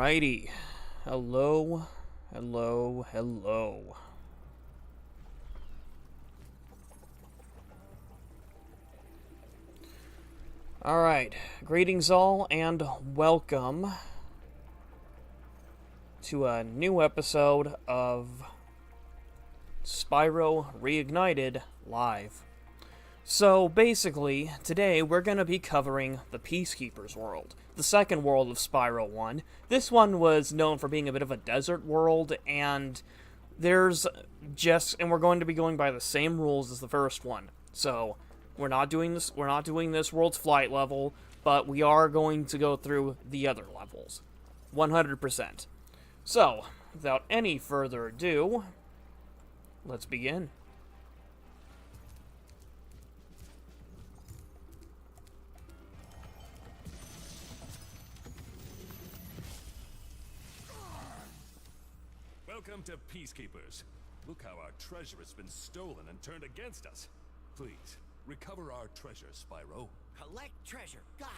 Alrighty. Hello, hello, hello. Alright, greetings all, and welcome to a new episode of Spyro Reignited Live. So, basically, today we're going to be covering the Peacekeeper's world, the second world of Spyro 1. This one was known for being a bit of a desert world, and we're going to be going by the same rules as the first one. So, we're not doing this world's flight level, but we are going to go through the other levels. 100%. So, without any further ado, let's begin. Welcome to Peacekeepers. Look how our treasure has been stolen and turned against us. Please, recover our treasure, Spyro. Collect treasure. Got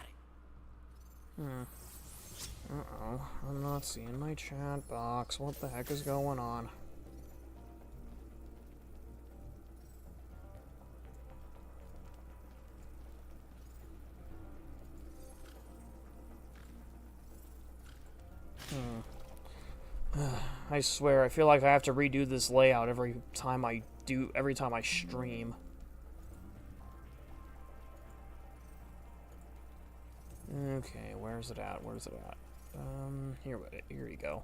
it. Uh-oh. I'm not seeing my chat box. What the heck is going on? I swear, I feel like I have to redo this layout every time I stream. Okay, where's it at? Here you go.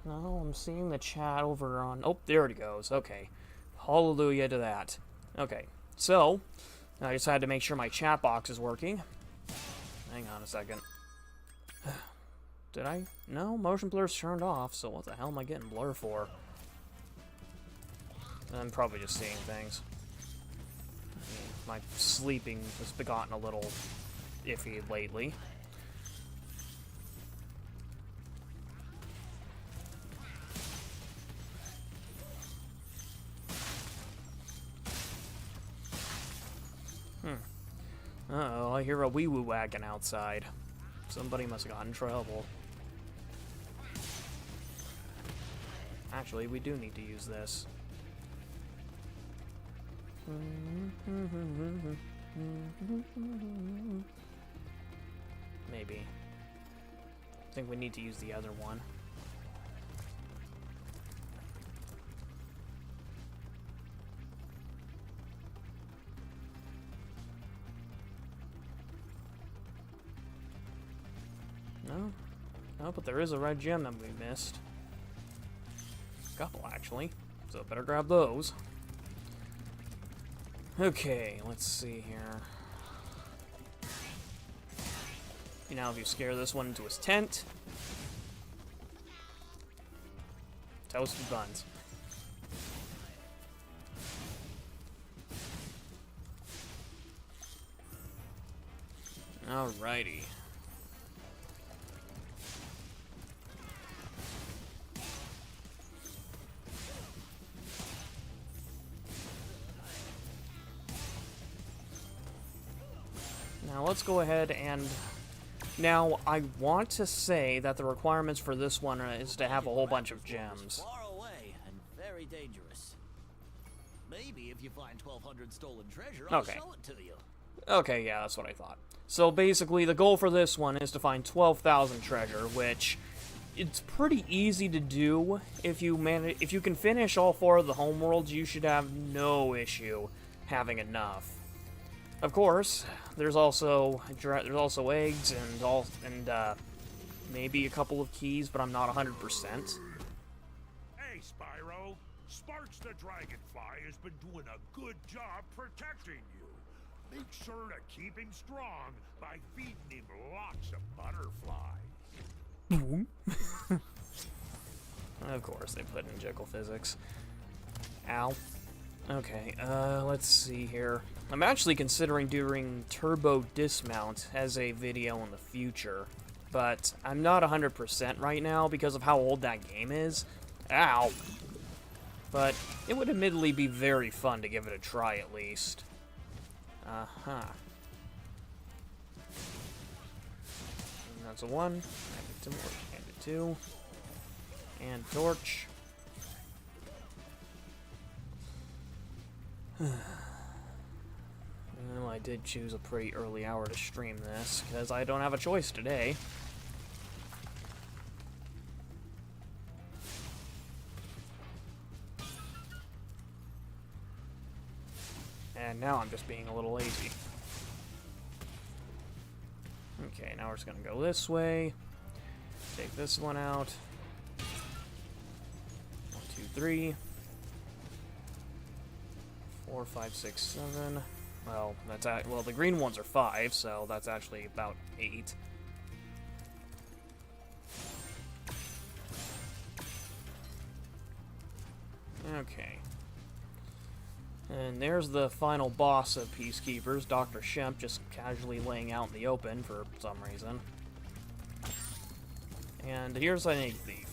No, I'm seeing the chat over on... Oh, there it goes. Okay. Hallelujah to that. Okay, so, I just had to make sure my chat box is working. Hang on a second. Did I? No, motion blur's turned off, so what the hell am I getting blur for? I'm probably just seeing things. I mean, my sleeping has gotten a little iffy lately. Uh-oh, I hear a wee-woo wagon outside. Somebody must have gotten in trouble. Actually, we do need to use this. Maybe. I think we need to use the other one. No, but there is a red gem that we missed. A couple, actually. So better grab those. Okay, let's see here. Now if you scare this one into his tent. Toasted buns. Alrighty. Now let's go ahead and... Now, I want to say that the requirements for this one is to have a whole bunch of gems. Far away and very dangerous. Maybe if you find 1,200 stolen treasure, I'll show it to you. Okay, yeah, that's what I thought. So basically, the goal for this one is to find 12,000 treasure, which it's pretty easy to do. If you can finish all 4 of the homeworlds, you should have no issue having enough. Of course, there's also eggs and maybe a couple of keys, but I'm not 100%. Hey, Spyro. Sparks the Dragonfly has been doing a good job protecting you. Make sure to keep him strong by feeding him lots of butterflies. Of course, they put in Jekyll physics. Ow. Okay, let's see here. I'm actually considering doing Turbo Dismount as a video in the future, but I'm not 100% right now because of how old that game is. Ow! But it would admittedly be very fun to give it a try at least. Uh-huh. And that's a 1, and a 2, and torch. Well, I did choose a pretty early hour to stream this, because I don't have a choice today. And now I'm just being a little lazy. Okay, now we're just gonna go this way. Take this one out. 1, 2, 3. 4, 5, 6, 7. Well, well, the green ones are 5, so that's actually about 8. Okay. And there's the final boss of Peacekeepers, Dr. Shemp, just casually laying out in the open for some reason. And here's an egg thief.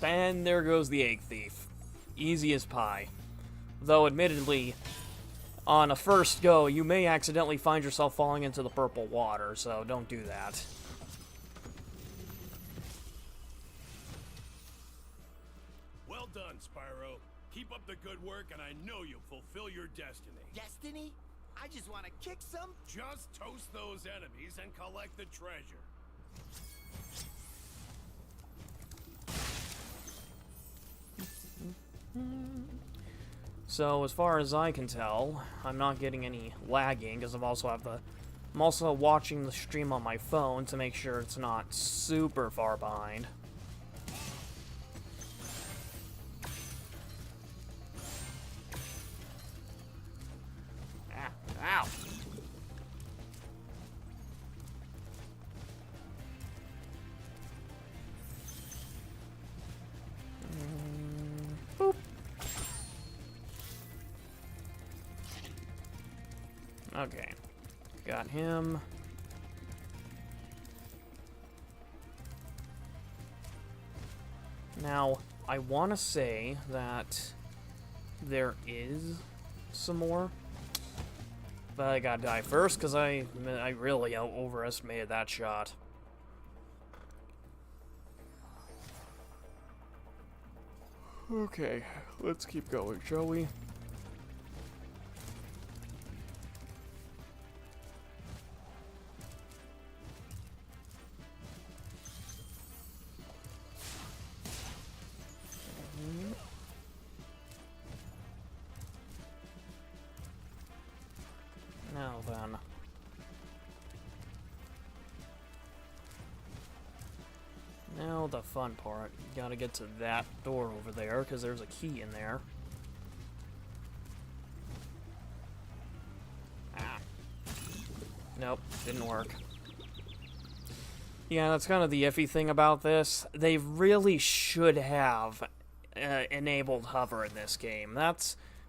And there goes the egg thief. Easy as pie. Though, admittedly, on a first go, you may accidentally find yourself falling into the purple water, so don't do that. Well done, Spyro. Keep up the good work, and I know you'll fulfill your destiny. Destiny? I just want to kick some. Just toast those enemies and collect the treasure. So, as far as I can tell, I'm not getting any lagging, because I'm also watching the stream on my phone to make sure it's not super far behind. Ah, ow! Boop. Okay, got him. Now, I want to say that there is some more, but I gotta die first because I really overestimated that shot. Okay, let's keep going, shall we? Now then. Now the fun part. You gotta get to that door over there, because there's a key in there. Ah. Nope, didn't work. Yeah, that's kind of the iffy thing about this. They really should have enabled hover in this game.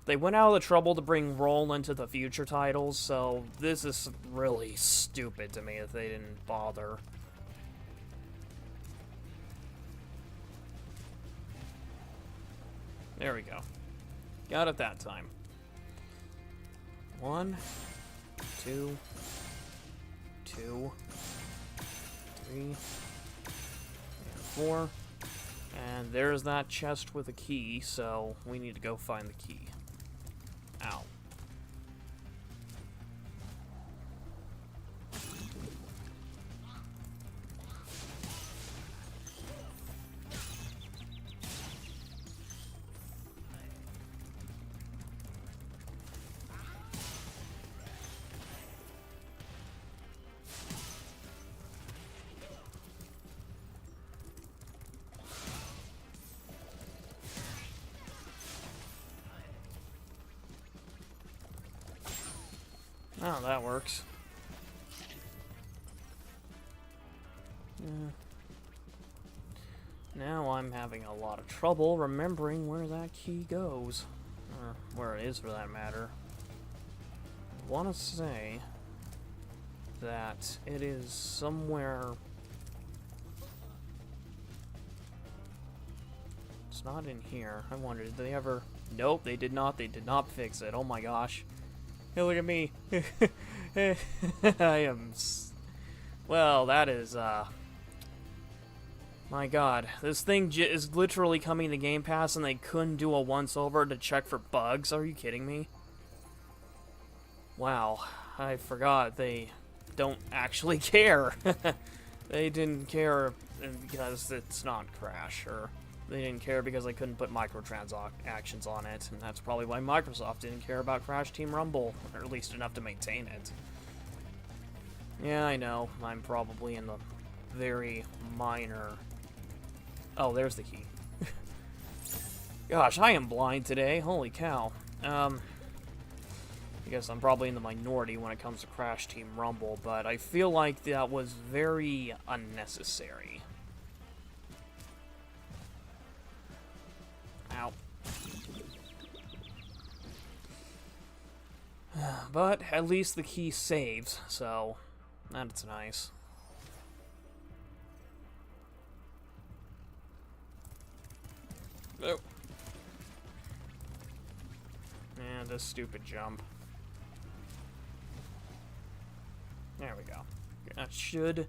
They went out of the trouble to bring roll into the future titles, so this is really stupid to me if they didn't bother. There we go. Got it that time. 1, 2, 2, 3, and 4. And there's that chest with a key, so we need to go find the key. Ow. Oh, that works. Now I'm having a lot of trouble remembering where that key goes. Or where it is, for that matter. I want to say that it is somewhere... It's not in here. I wonder, did they ever... Nope, they did not. They did not fix it. Oh my gosh. Hey, look at me. I am... Well, that is, my god. This thing is literally coming to Game Pass and they couldn't do a once-over to check for bugs? Are you kidding me? Wow. I forgot they don't actually care. They didn't care because it's not Crash, or they didn't care because I couldn't put microtransactions on it, and that's probably why Microsoft didn't care about Crash Team Rumble, or at least enough to maintain it. Yeah, I know. I'm probably in the very minor... Oh, there's the key. Gosh, I am blind today. Holy cow. I guess I'm probably in the minority when it comes to Crash Team Rumble, but I feel like that was very unnecessary. Ow. But at least the key saves, so that's nice. Oh. And this stupid jump. There we go. That should,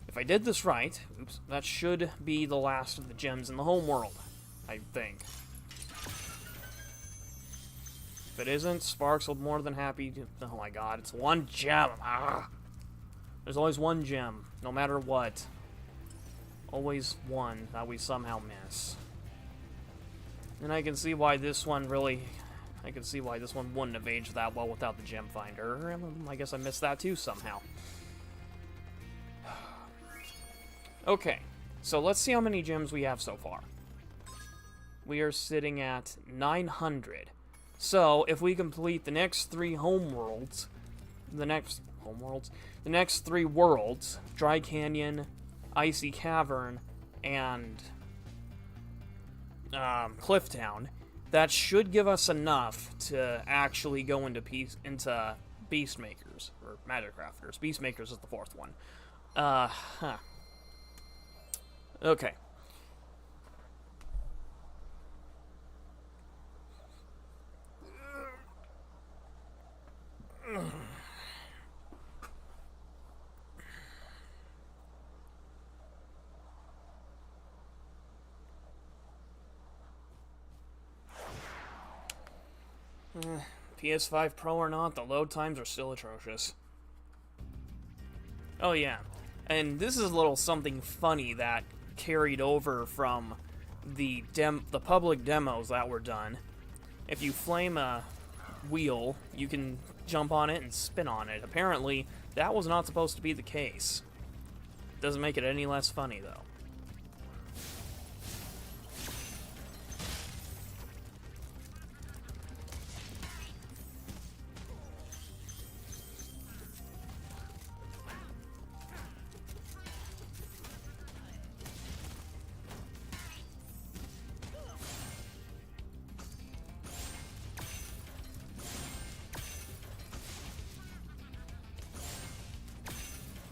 if I did this right, oops, that should be the last of the gems in the home world, I think. If it isn't, Sparks will be more than happy to... Oh my god, it's one gem! Ah! There's always one gem, no matter what. Always one that we somehow miss. And I can see why this one really... I can see why this one wouldn't have aged that well without the gem finder. I guess I missed that too somehow. Okay, so let's see how many gems we have so far. We are sitting at 900. So, if we complete the next three homeworlds, the next three worlds, Dry Canyon, Icy Cavern, and Clifftown, that should give us enough to actually go into Beastmakers, or Magic Crafters. Beastmakers is the fourth one. Okay. PS5 Pro or not, the load times are still atrocious. Oh yeah, and this is a little something funny that carried over from the public demos that were done. If you flame a wheel, you can jump on it and spin on it. Apparently, that was not supposed to be the case. Doesn't make it any less funny, though.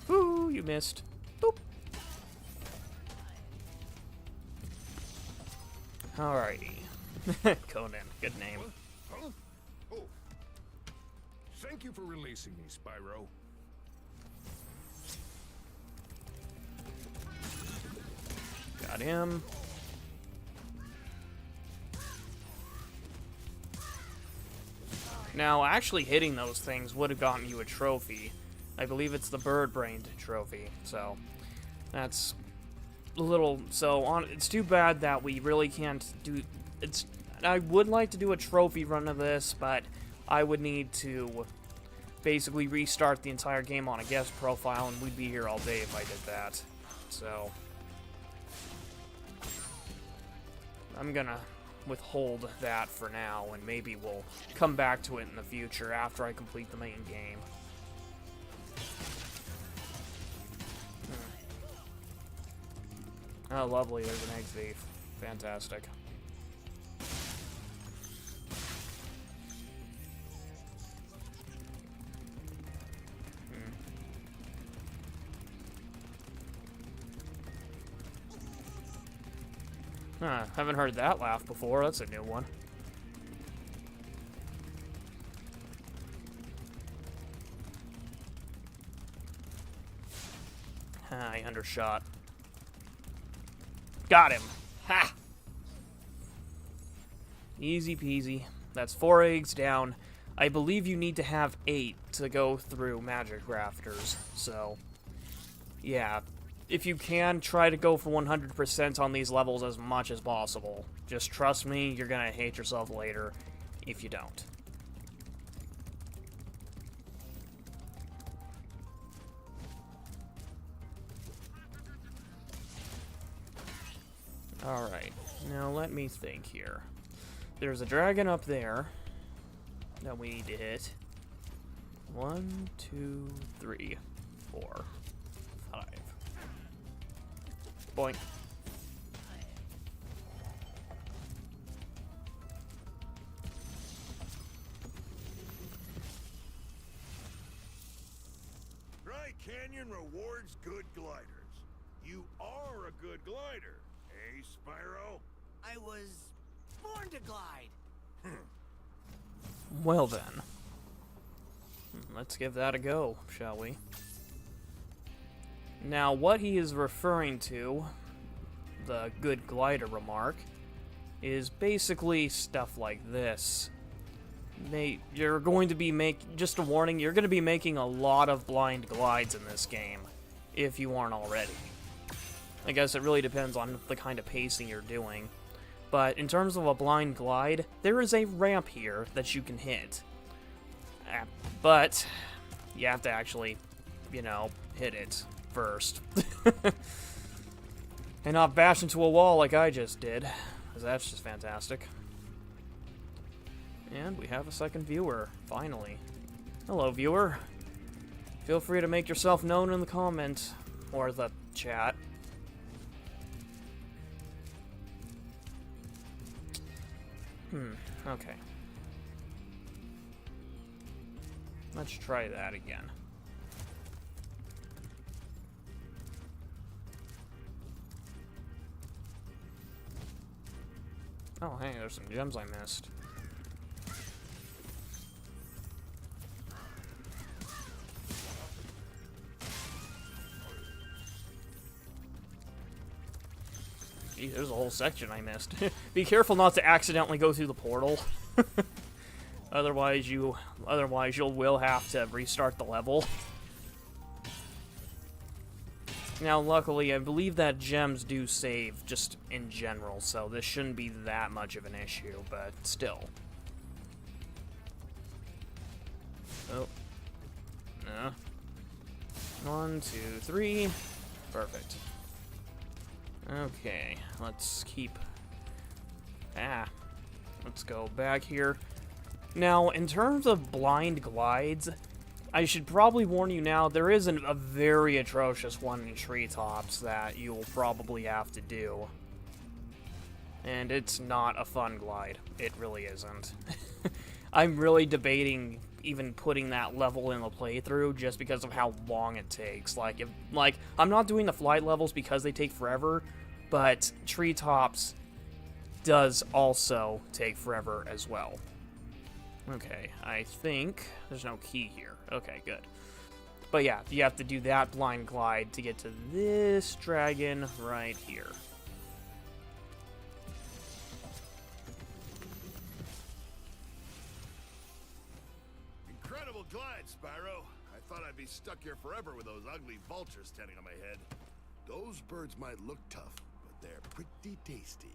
Ooh, you missed. Boop. Alrighty. Conan, good name. Huh? Oh. Thank you for releasing me, Spyro. Got him. Now, actually hitting those things would have gotten you a trophy. I believe it's the bird-brained trophy, so that's a little... it's too bad that we really can't do... I would like to do a trophy run of this, but I would need to basically restart the entire game on a guest profile, and we'd be here all day if I did that. So I'm gonna withhold that for now, and maybe we'll come back to it in the future after I complete the main game. Oh, lovely, there's an egg thief. Fantastic. Huh, haven't heard that laugh before. That's a new one. I undershot. Got him. Ha! Easy peasy. That's 4 eggs down. I believe you need to have 8 to go through magic rafters. So, yeah. If you can, try to go for 100% on these levels as much as possible. Just trust me, you're gonna hate yourself later if you don't. Alright, now let me think here. There's a dragon up there that we need to hit. 1, 2, 3, 4, 5. Boink. Dry Canyon rewards good gliders. You are a good glider, eh, Spyro? I was born to glide. Well then. Let's give that a go, shall we? Now, what he is referring to, the good glider remark, is basically stuff like this. You're going to be just a warning, you're going to be making a lot of blind glides in this game, if you aren't already. I guess it really depends on the kind of pacing you're doing. But in terms of a blind glide, there is a ramp here that you can hit. But you have to actually, you know, hit it first. And not bash into a wall like I just did, because that's just fantastic. And we have a second viewer, finally. Hello, viewer. Feel free to make yourself known in the comments, or the chat. Okay. Let's try that again. Oh, hey, there's some gems I missed. Gee, there's a whole section I missed. Be careful not to accidentally go through the portal. Otherwise you will have to restart the level. Now, luckily, I believe that gems do save, just in general, so this shouldn't be that much of an issue, but still. Oh. No. 1, 2, 3. Perfect. Okay, let's keep... Let's go back here. Now, in terms of blind glides, I should probably warn you now, there is a very atrocious one in treetops that you will probably have to do. And it's not a fun glide. It really isn't. I'm really debating even putting that level in the playthrough just because of how long it takes. Like, I'm not doing the flight levels because they take forever, but treetops does also take forever as well. Okay, I think there's no key here. Okay, good. But yeah, you have to do that blind glide to get to this dragon right here. Incredible glide, Spyro. I thought I'd be stuck here forever with those ugly vultures standing on my head. Those birds might look tough, but they're pretty tasty.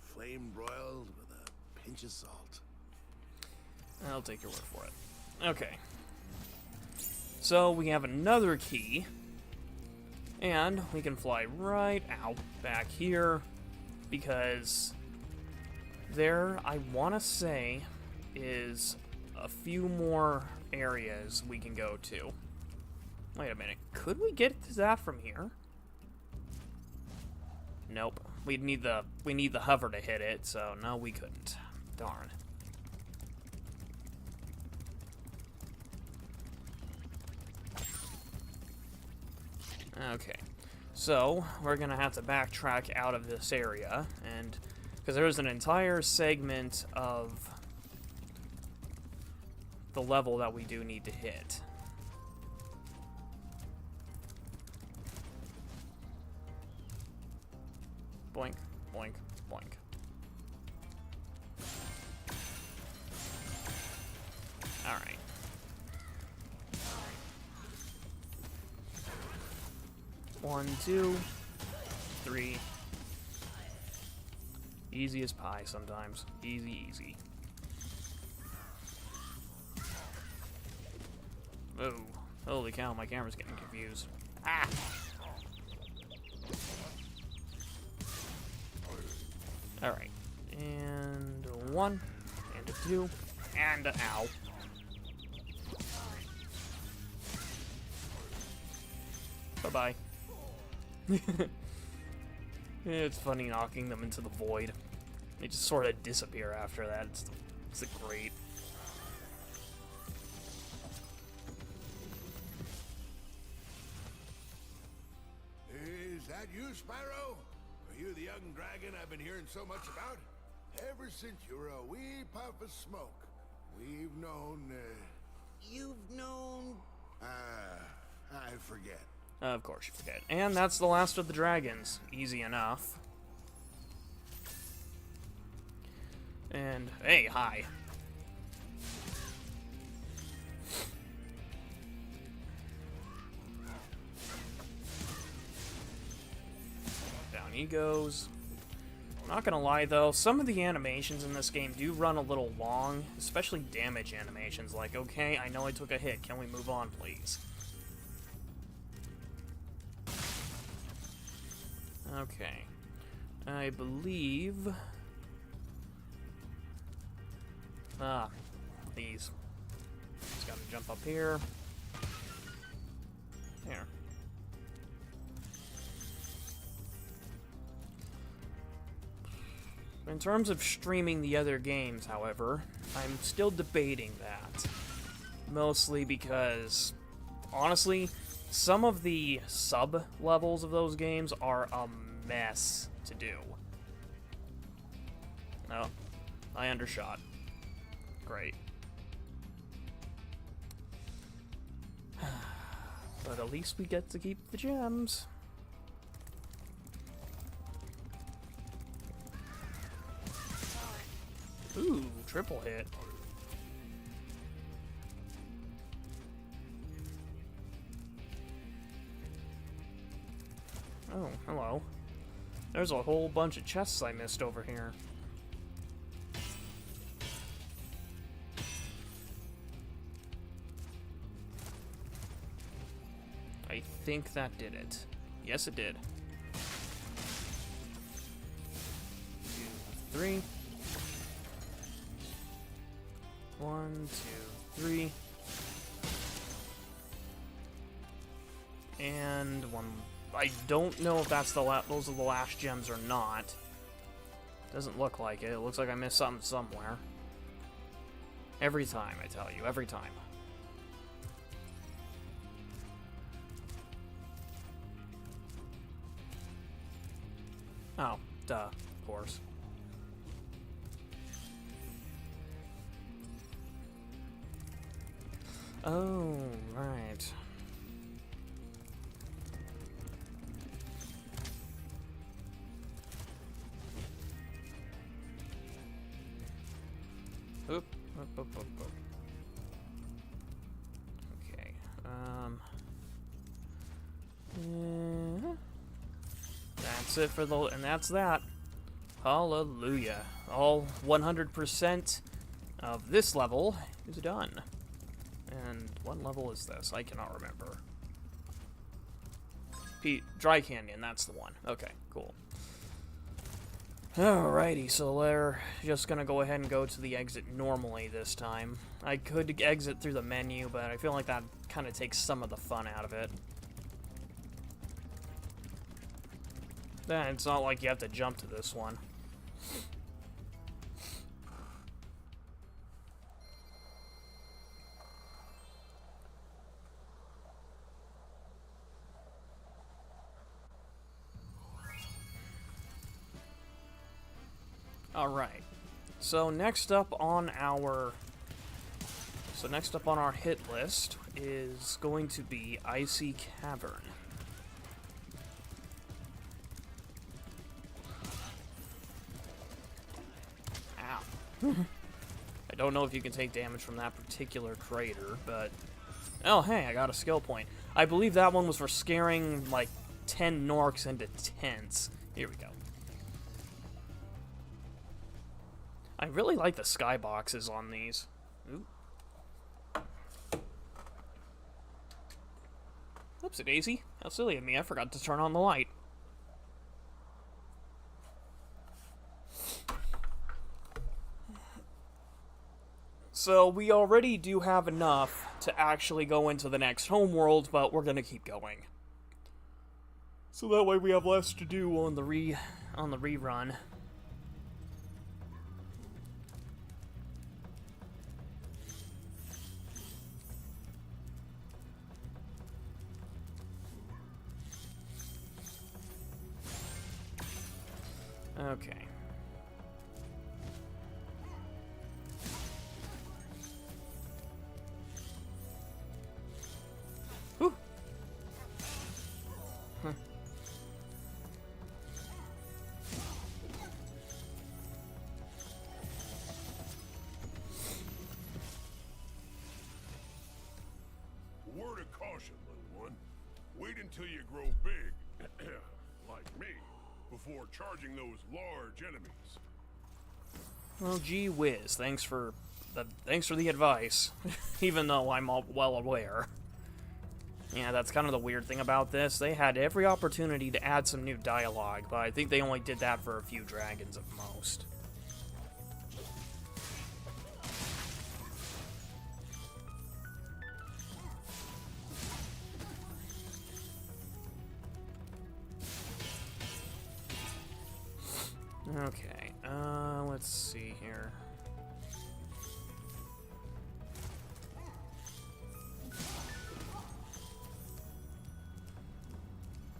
Flame broiled with a pinch of salt. I'll take your word for it. Okay. So we have another key. And we can fly right out back here. Because There, I want to say, is a few more areas we can go to. Wait a minute. Could we get to that from here? Nope. We need the hover to hit it, so no, we couldn't. Darn. Okay. So, we're gonna have to backtrack out of this area, and because there's an entire segment of the level that we do need to hit. Boink, boink, boink. Alright. One, two, three. Easy as pie sometimes. Easy, easy. Oh, holy cow, my camera's getting confused. Ah! Alright. And a one, and a two, and a ow. Bye-bye. It's funny knocking them into the void. They just sort of disappear after that. It's great. Is that you, Spyro? Are you the young dragon I've been hearing so much about? Ever since you were a wee puff of smoke, we've known, You've known... I forget. Of course you forget. And that's the last of the dragons. Easy enough. And, hey, hi. Down he goes. Not gonna lie though, some of the animations in this game do run a little long, especially damage animations, like, okay, I know I took a hit, can we move on, please? Okay. I believe... these. Just gotta jump up here. There. In terms of streaming the other games, however, I'm still debating that. Mostly because, honestly, some of the sub-levels of those games are a mess to do. Oh, I undershot. Great. But at least we get to keep the gems. Ooh, triple hit. Oh, hello. There's a whole bunch of chests I missed over here. I think that did it. Yes, it did. 2, 3. 1, 2, 3. And one. I don't know if that's those are the last gems or not. Doesn't look like it. It looks like I missed something somewhere. Every time, I tell you, every time. Oh, duh, of course. Oh, right. Oop, oop, oop, oop, oop. Okay, that's it for the, and that's that. Hallelujah. All 100% of this level is done. And what level is this? I cannot remember. Dry Canyon, that's the one. Okay, cool. Alrighty, so we're just gonna go ahead and go to the exit normally this time. I could exit through the menu, but I feel like that kind of takes some of the fun out of it. Then it's not like you have to jump to this one. Alright, so next up on our hit list is going to be Icy Cavern. Ow. I don't know if you can take damage from that particular crater, but... Oh, hey, I got a skill point. I believe that one was for scaring, like, 10 Gnorcs into tents. Here we go. I really like the skyboxes on these. Ooh. Oopsie daisy. How silly of me, I forgot to turn on the light. So, we already do have enough to actually go into the next homeworld, but we're gonna keep going. So that way we have less to do on the rerun. Okay. Whew. Huh. Word of caution, little one. Wait until you grow big, like me, before charging those large enemies. Well, gee whiz, thanks for the advice, even though I'm well aware. Yeah, that's kind of the weird thing about this. They had every opportunity to add some new dialogue, but I think they only did that for a few dragons at most. Okay, let's see here.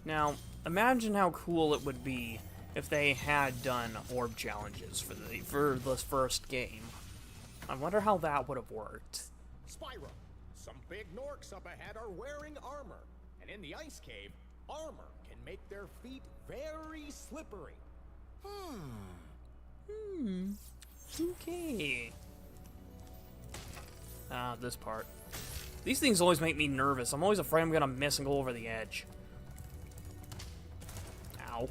Now, imagine how cool it would be if they had done orb challenges for the first game. I wonder how that would have worked. Spyro, some big Gnorcs up ahead are wearing armor, and in the ice cave, armor can make their feet very slippery. Okay. This part. These things always make me nervous. I'm always afraid I'm gonna miss and go over the edge. Ow.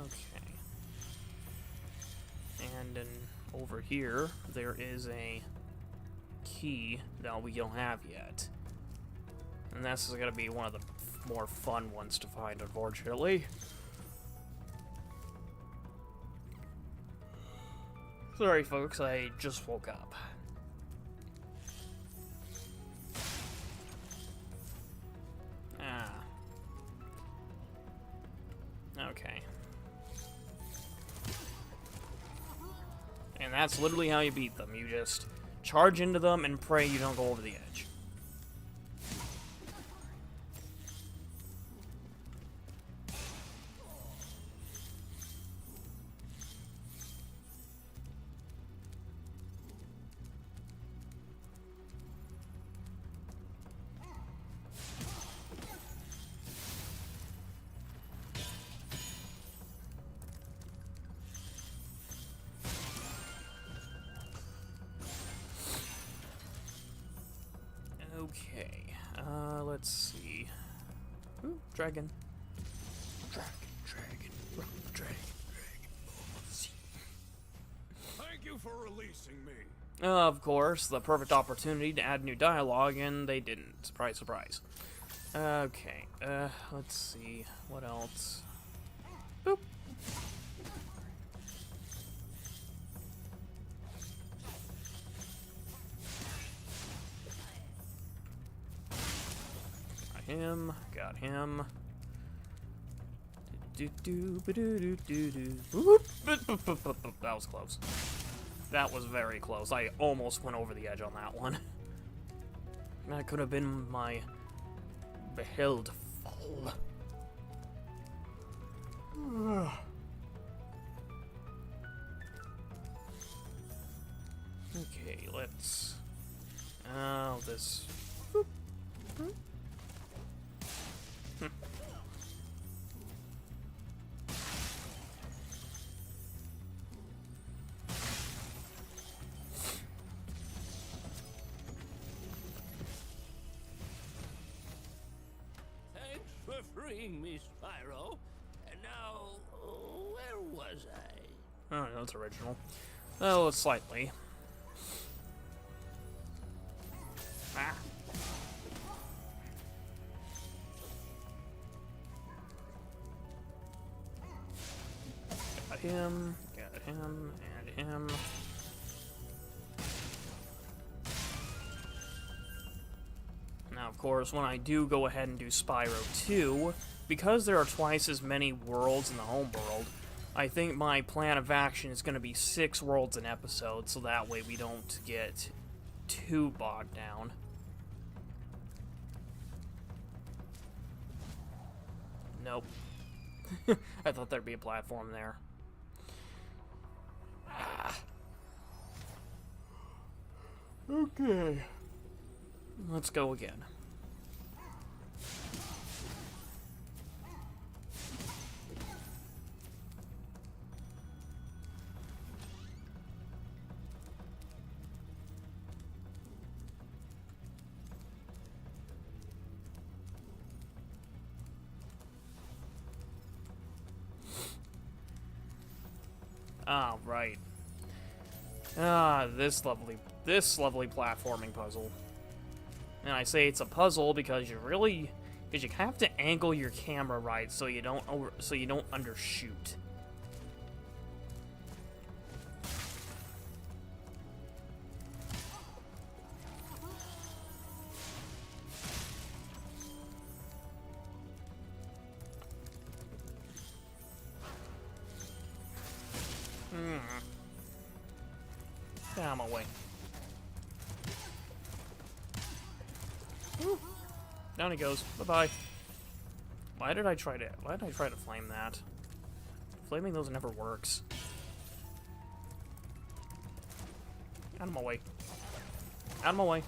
Okay. And then over here, there is a key that we don't have yet. And this is going to be one of the more fun ones to find, unfortunately. Sorry, folks, I just woke up. Okay. And that's literally how you beat them. You just charge into them and pray you don't go over the edge. Okay, let's see. Ooh, dragon. Dragon, rock the dragon. you for releasing me. Of course, the perfect opportunity to add new dialogue, and they didn't. Surprise, surprise. Okay, let's see. What else? Boop. Got him. That was close. That was very close. I almost went over the edge on that one. That could have been my beheld fall. Okay, let's... Oh, this... Boop. Thanks for freeing me, Spyro. And now, where was I? Oh, that's original. Oh, slightly. Ah. Got him, and him. Now, of course, when I do go ahead and do Spyro 2, because there are twice as many worlds in the home world, I think my plan of action is going to be 6 worlds an episode, so that way we don't get too bogged down. Nope. I thought there'd be a platform there. Ah. Okay. Let's go again. Ah, right. Ah, this lovely platforming puzzle. And I say it's a puzzle because you have to angle your camera right so you don't undershoot. Get out of my way. Woo. Down he goes. Bye-bye. Why did I try to flame that? Flaming those never works. Out of my way. Out of my way.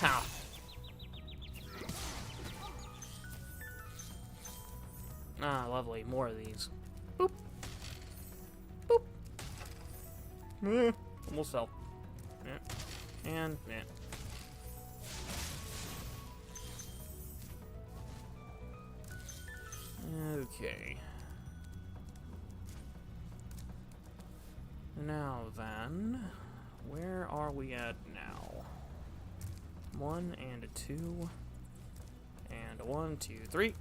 Ow! Ah, lovely. More of these. Boop. Boop. Almost fell. And, Okay. Now then, where are we at now? 1 and a 2 and a 1, 2, 3.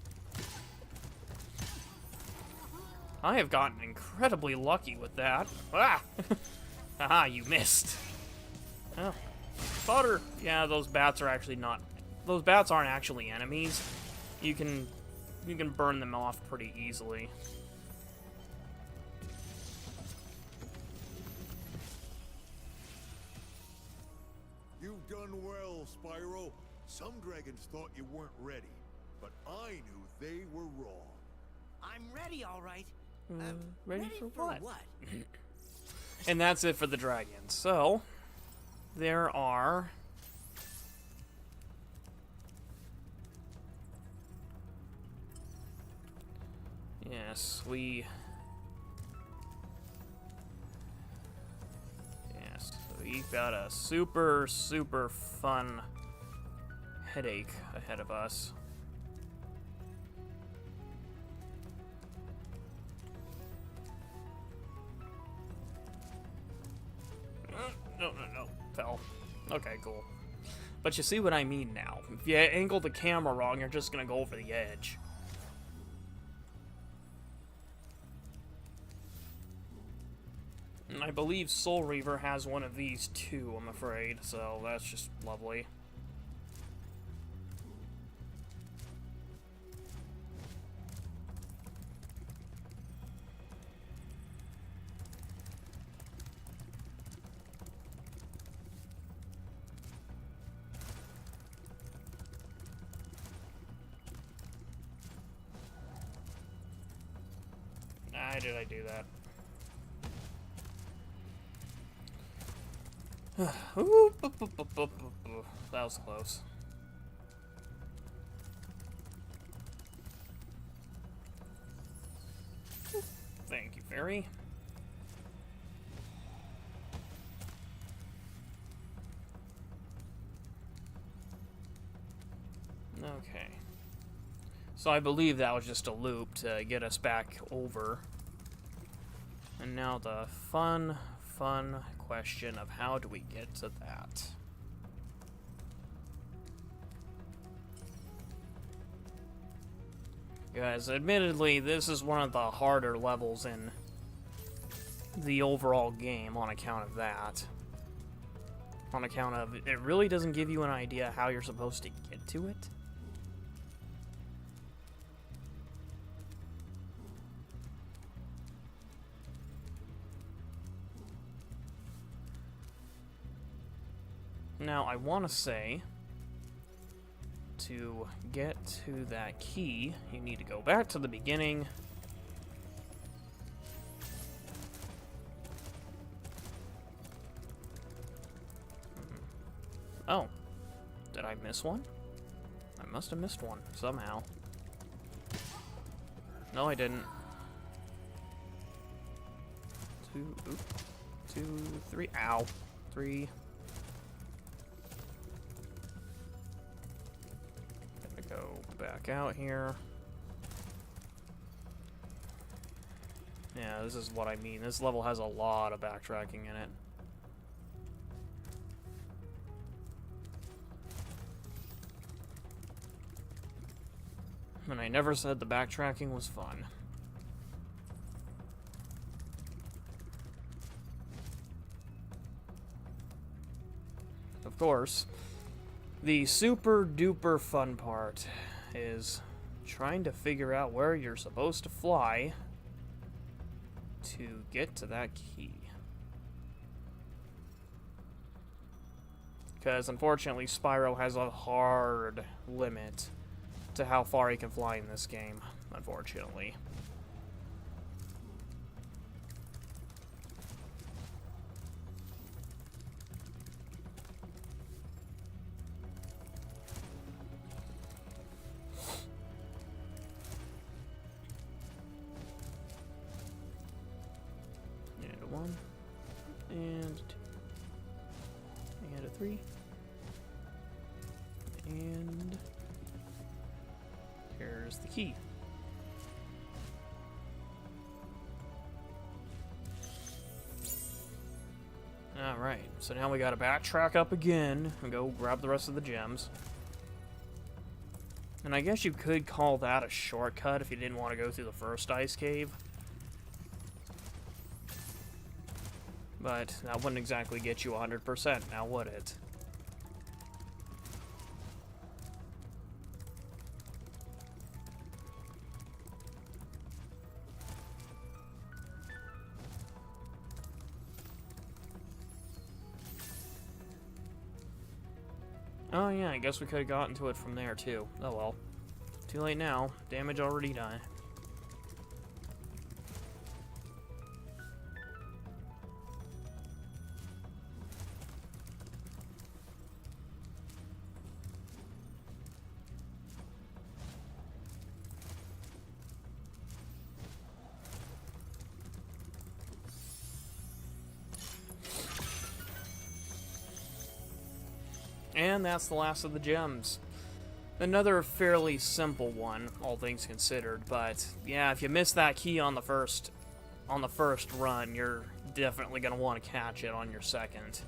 I have gotten incredibly lucky with that. Ah! Haha, you missed. Oh. Butter! Yeah, those bats are actually not... Those bats aren't actually enemies. You can burn them off pretty easily. You've done well, Spyro. Some dragons thought you weren't ready, but I knew they were wrong. I'm ready, all right. Ready for what? And that's it for the dragons. So, there are... Yes, we've got a super, super fun headache ahead of us. No, no, no. Fell. Okay, cool. But you see what I mean now. If you angle the camera wrong, you're just gonna go over the edge. And I believe Soul Reaver has one of these too, I'm afraid, so that's just lovely. Why did I do that? Ooh, that was close. Thank you, fairy. Okay. So I believe that was just a loop to get us back over. And now the fun question of how do we get to that? Guys, admittedly, this is one of the harder levels in the overall game on account of that. On account of it really doesn't give you an idea how you're supposed to get to it. Now, I want to say, to get to that key, you need to go back to the beginning. Oh, did I miss one? I must have missed one, somehow. No, I didn't. Two, three, ow. 3. Go back out here. Yeah, this is what I mean. This level has a lot of backtracking in it. And I never said the backtracking was fun. Of course, the super duper fun part is trying to figure out where you're supposed to fly to get to that key. Because unfortunately, Spyro has a hard limit to how far he can fly in this game, unfortunately. And 2, and a 3, and here's the key. Alright, so now we gotta backtrack up again and go grab the rest of the gems. And I guess you could call that a shortcut if you didn't want to go through the first ice cave. But that wouldn't exactly get you 100%, now would it? Oh yeah, I guess we could have gotten to it from there too. Oh well. Too late now. Damage already done. And that's the last of the gems. Another fairly simple one, all things considered, but yeah, if you miss that key on the first run, you're definitely going to want to catch it on your second.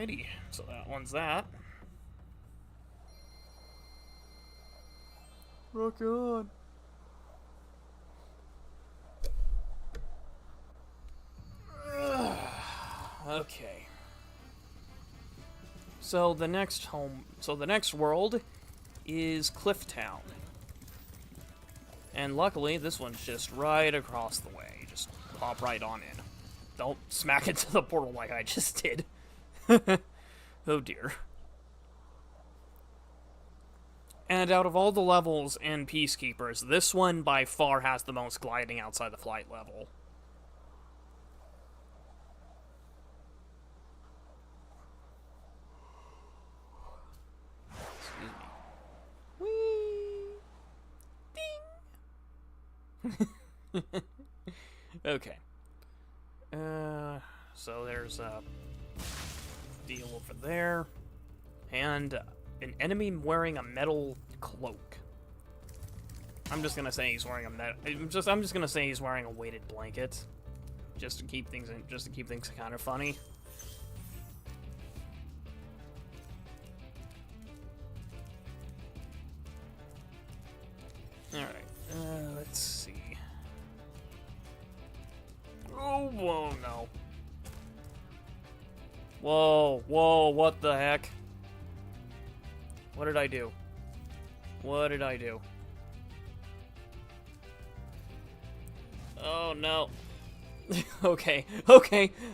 Alrighty, so that one's that. Rock on. Okay. So the next world is Clifftown. And luckily, this one's just right across the way. Just pop right on in. Don't smack into the portal like I just did. Oh dear. And out of all the levels in Peacekeepers, this one by far has the most gliding outside the flight level. Excuse me. Whee! Ding! Okay. So there's a deal over there. And an enemy wearing a metal cloak. I'm just gonna say he's wearing I'm just gonna say he's wearing a weighted blanket, just to keep things kind of funny. All right, let's see. Oh, whoa, no. Whoa, whoa, what the heck? What did I do? What did I do? Oh, no. Okay,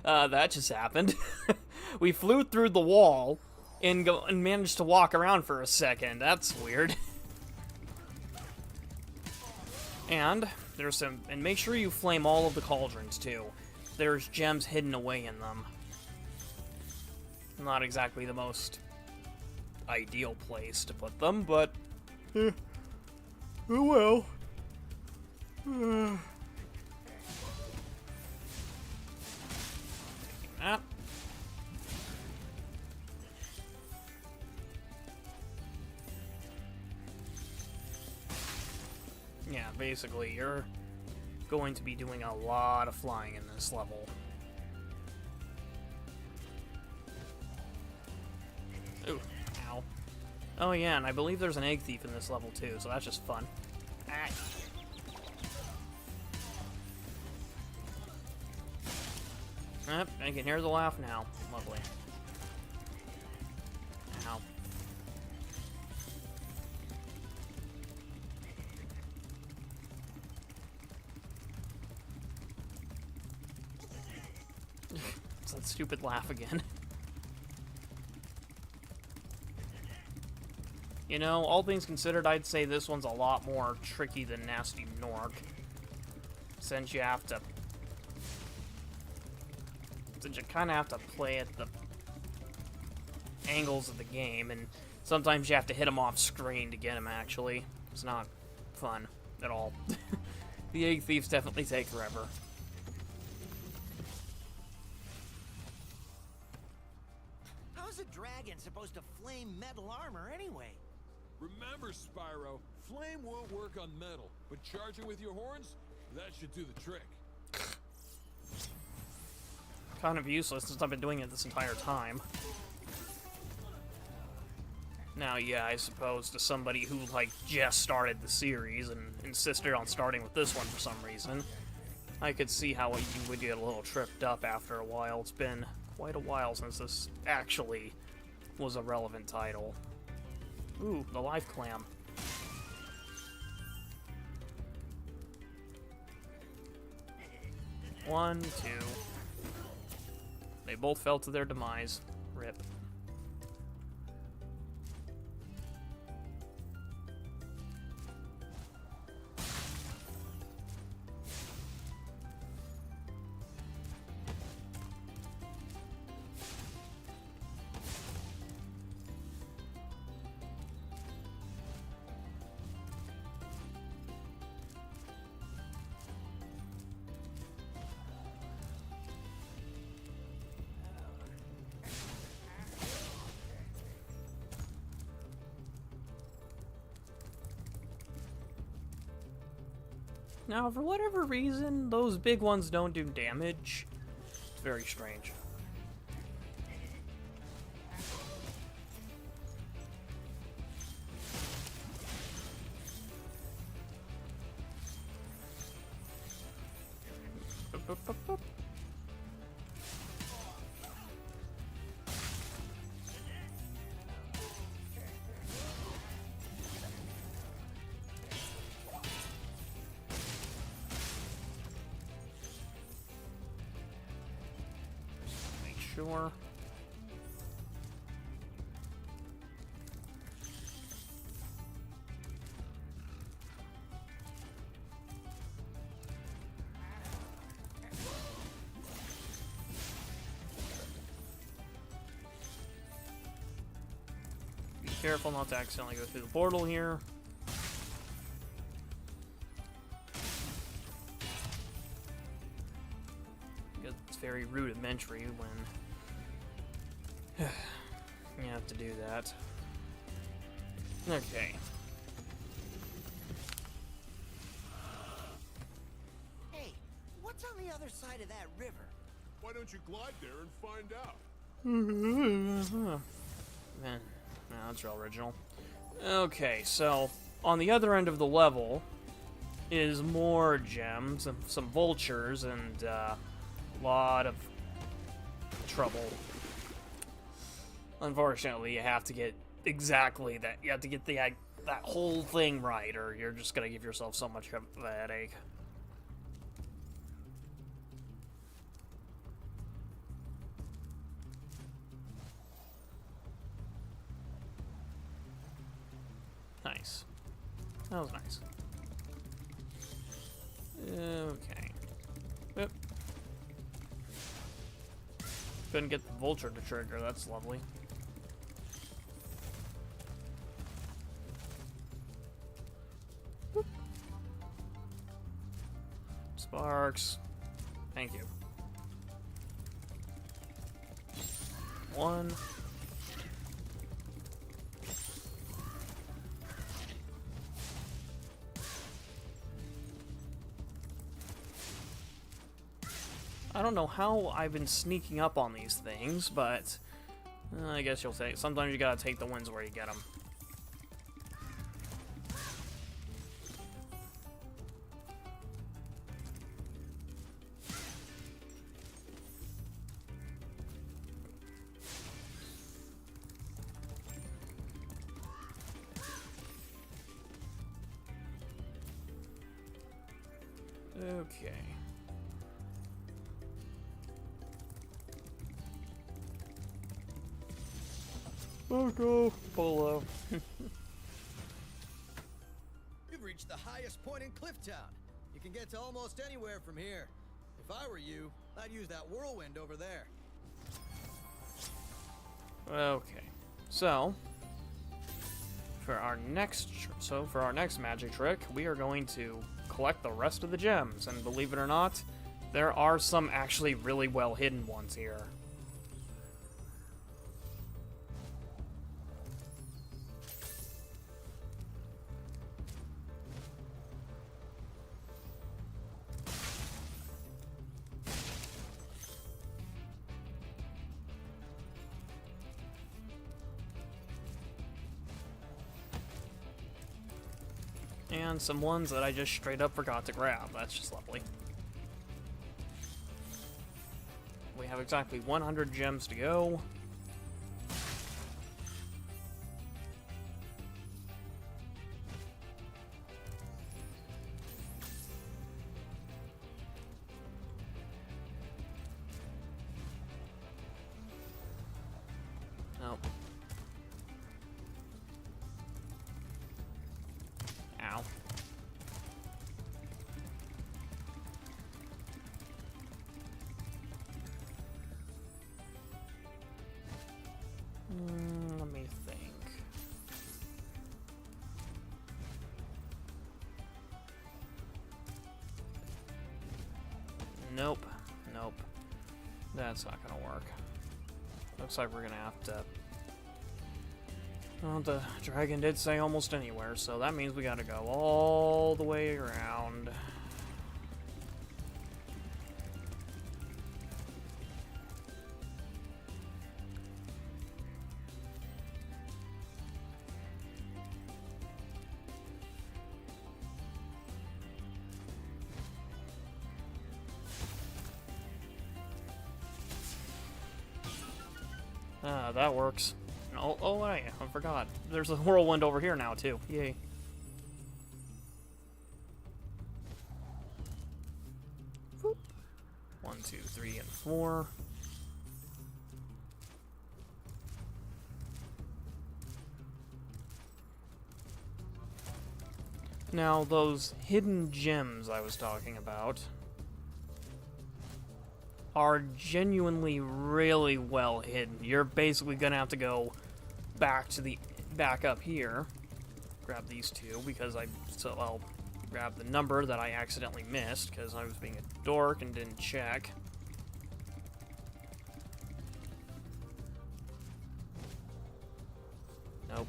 that just happened. We flew through the wall and managed to walk around for a second. That's weird. And make sure you flame all of the cauldrons, too. There's gems hidden away in them. Not exactly the most ideal place to put them, but oh well. That. Yeah, basically, you're going to be doing a lot of flying in this level. Ooh, ow. Oh yeah, and I believe there's an egg thief in this level too, so that's just fun. Ah. Yep, I can hear the laugh now. Lovely. Ow. It's that stupid laugh again. You know, all things considered, I'd say this one's a lot more tricky than Nasty Gnorc. Since you kind of have to play at the angles of the game, and sometimes you have to hit them off screen to get them, actually. It's not fun at all. The egg thieves definitely take forever. How's a dragon supposed to flame metal armor anyway? Remember, Spyro, flame won't work on metal, but charging with your horns, that should do the trick. Kind of useless since I've been doing it this entire time. Now, yeah, I suppose to somebody who, like, just started the series and insisted on starting with this one for some reason, I could see how you would get a little tripped up after a while. It's been quite a while since this actually was a relevant title. Ooh, the life clam. One, two. They both fell to their demise. Rip. Now, for whatever reason, those big ones don't do damage. It's very strange. Boop, boop, boop. Make sure. Careful not to accidentally go through the portal here. Because it's very rudimentary when you have to do that. Okay. Hey, what's on the other side of that river? Why don't you glide there and find out? Man, no, that's real original. Okay, so on the other end of the level is more gems and some vultures and a lot of trouble. Unfortunately, you have to get exactly that. You have to get that whole thing right, or you're just gonna give yourself so much of a headache. Nice. That was nice. Okay. Yep. Couldn't get the vulture to trigger, that's lovely. Boop. Sparks. Thank you. One. I don't know how I've been sneaking up on these things, but I guess you'll say sometimes you gotta take the wins where you get them. Okay. Oh no, Polo. You've reached the highest point in Clifftown. You can get to almost anywhere from here. If I were you, I'd use that whirlwind over there. Okay, so for our next magic trick, we are going to collect the rest of the gems, and believe it or not, there are some actually really well hidden ones here. And some ones that I just straight up forgot to grab. That's just lovely. We have exactly 100 gems to go. Nope. Ow. Let me think. Nope. Nope. That's not gonna work. Looks like we're gonna have to... Well, the dragon did say almost anywhere, so that means we gotta go all the way around. That works. Oh, I forgot. There's a whirlwind over here now, too. Yay. Boop. 1, 2, 3, and 4. Now, those hidden gems I was talking about are genuinely really well hidden. You're basically gonna have to go back up here. Grab these two because I'll grab the number that I accidentally missed because I was being a dork and didn't check. Nope.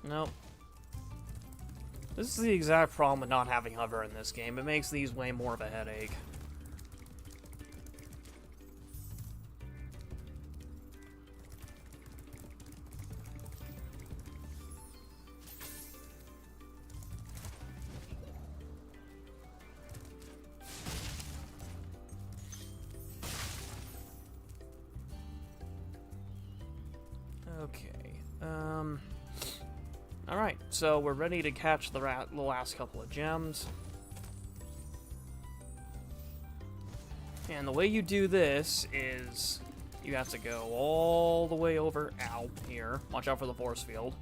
Nope. This is the exact problem with not having hover in this game. It makes these way more of a headache. Okay. Alright, so we're ready to catch the last couple of gems. And the way you do this is you have to go all the way over here. Watch out for the force field.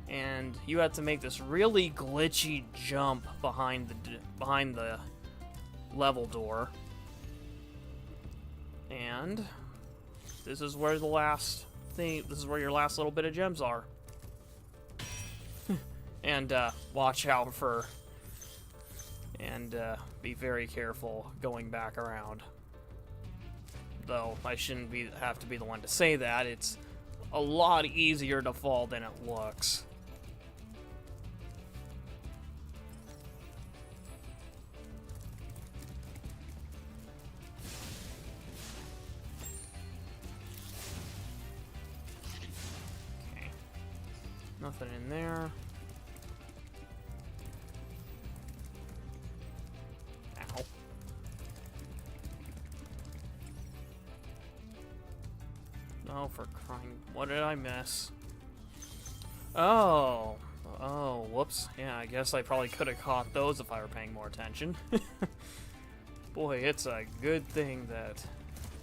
And you have to make this really glitchy jump behind the level door. And this is where this is where your last little bit of gems are. And watch out for, and be very careful going back around. Though I shouldn't have to be the one to say that. It's a lot easier to fall than it looks. Okay. Nothing in there. Oh, for crying... What did I miss? Oh, whoops. Yeah, I guess I probably could have caught those if I were paying more attention. Boy, it's a good thing that...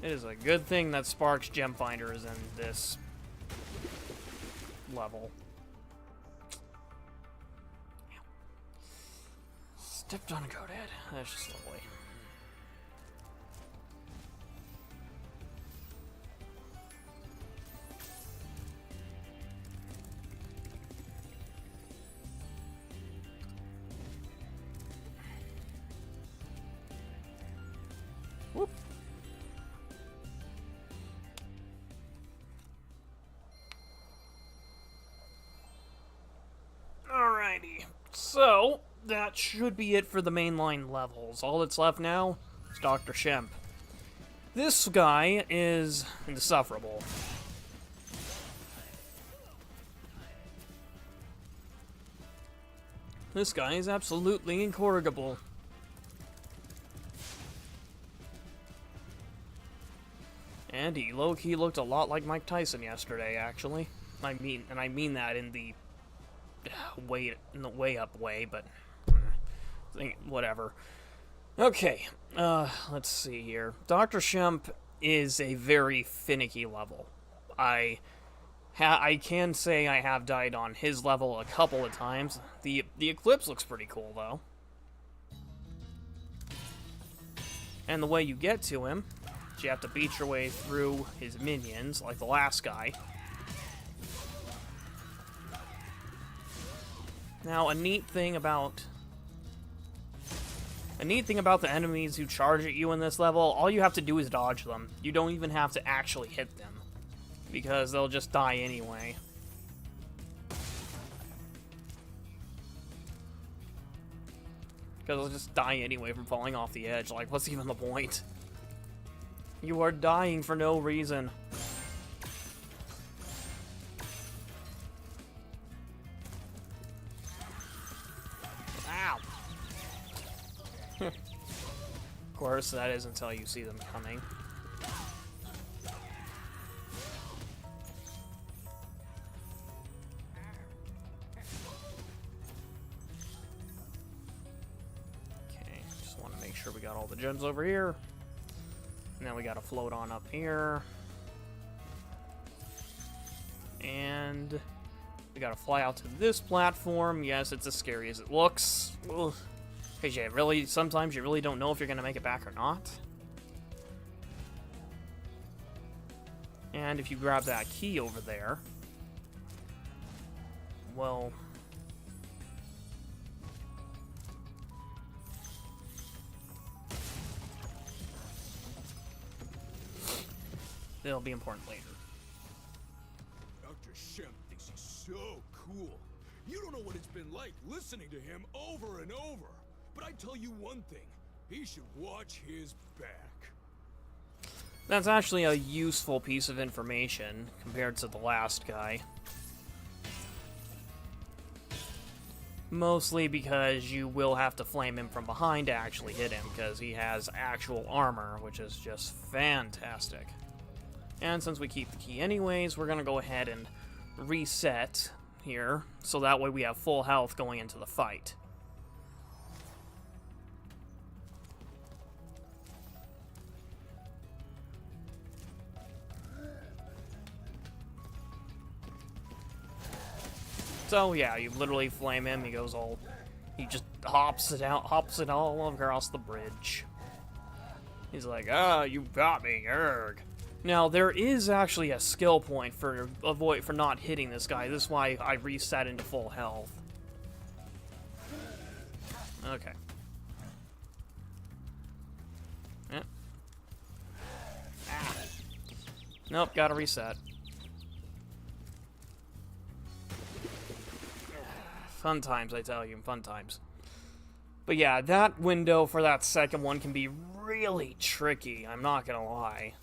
It is a good thing that Spark's Gem Finder is in this level. Stepped on a goat head. That's just lovely. Whoop. Alrighty, so that should be it for the mainline levels. All that's left now is Dr. Shemp. This guy is insufferable. This guy is absolutely incorrigible. And he low-key looked a lot like Mike Tyson yesterday, actually. I mean that in the way up way, but whatever. Okay, let's see here. Dr. Shemp is a very finicky level. I can say I have died on his level a couple of times. The Eclipse looks pretty cool, though. And the way you get to him, you have to beat your way through his minions, like the last guy. Now, a neat thing about the enemies who charge at you in this level, all you have to do is dodge them. You don't even have to actually hit them, because they'll just die anyway. Because they'll just die anyway from falling off the edge. Like, what's even the point? You are dying for no reason. Of course, that is until you see them coming. Okay, just want to make sure we got all the gems over here. And then we gotta float on up here. And we gotta fly out to this platform. Yes, it's as scary as it looks. Because sometimes you really don't know if you're gonna make it back or not. And if you grab that key over there, well, it'll be important later. Dr. Shemp thinks he's so cool. You don't know what it's been like listening to him over and over. But I tell you one thing, he should watch his back. That's actually a useful piece of information compared to the last guy. Mostly because you will have to flame him from behind to actually hit him, because he has actual armor, which is just fantastic. And since we keep the key anyways, we're going to go ahead and reset here, so that way we have full health going into the fight. So yeah, you literally flame him, he just hops it all across the bridge. He's like, ah, you got me, erg. Now, there is actually a skill point for not hitting this guy. This is why I reset into full health. Okay. Yeah. Ah. Nope, gotta reset. Fun times, I tell you, fun times. But yeah, that window for that second one can be really tricky, I'm not gonna lie.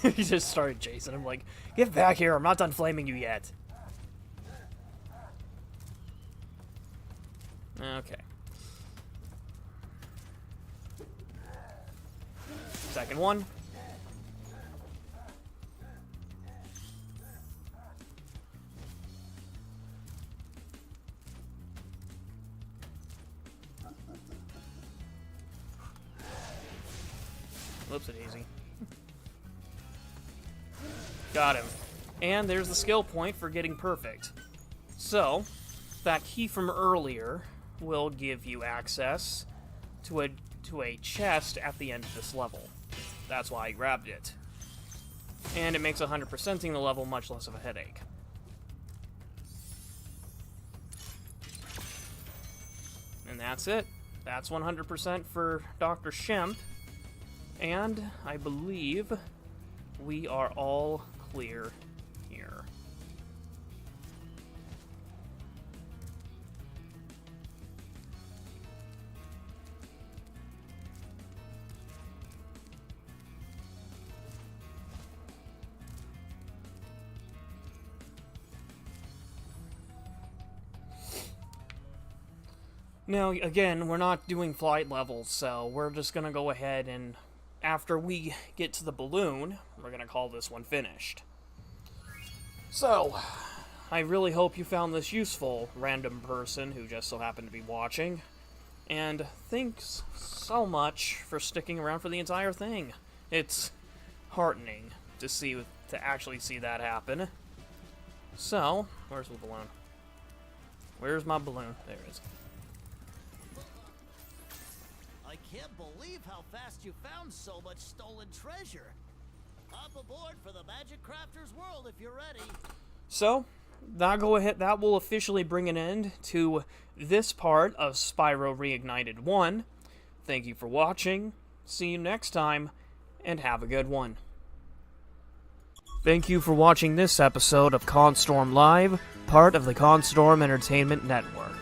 He just started chasing him like, get back here, I'm not done flaming you yet. Okay. Second one. Whoopsie-daisy. Got him. And there's the skill point for getting perfect. So, that key from earlier will give you access to a chest at the end of this level. That's why I grabbed it. And it makes 100%ing the level much less of a headache. And that's it. That's 100% for Dr. Shemp. And I believe we are all clear here. Now, again, we're not doing flight levels, so we're just gonna go ahead and, after we get to the balloon, we're gonna call this one finished. So, I really hope you found this useful, random person who just so happened to be watching. And thanks so much for sticking around for the entire thing. It's heartening to actually see that happen. So, where's the balloon? Where's my balloon? There it is. I can't believe how fast you found so much stolen treasure. Hop aboard for the Magic Crafter's world if you're ready. So, that will officially bring an end to this part of Spyro Reignited 1. Thank you for watching. See you next time, and have a good one. Thank you for watching this episode of ConStorm Live, part of the ConStorm Entertainment Network.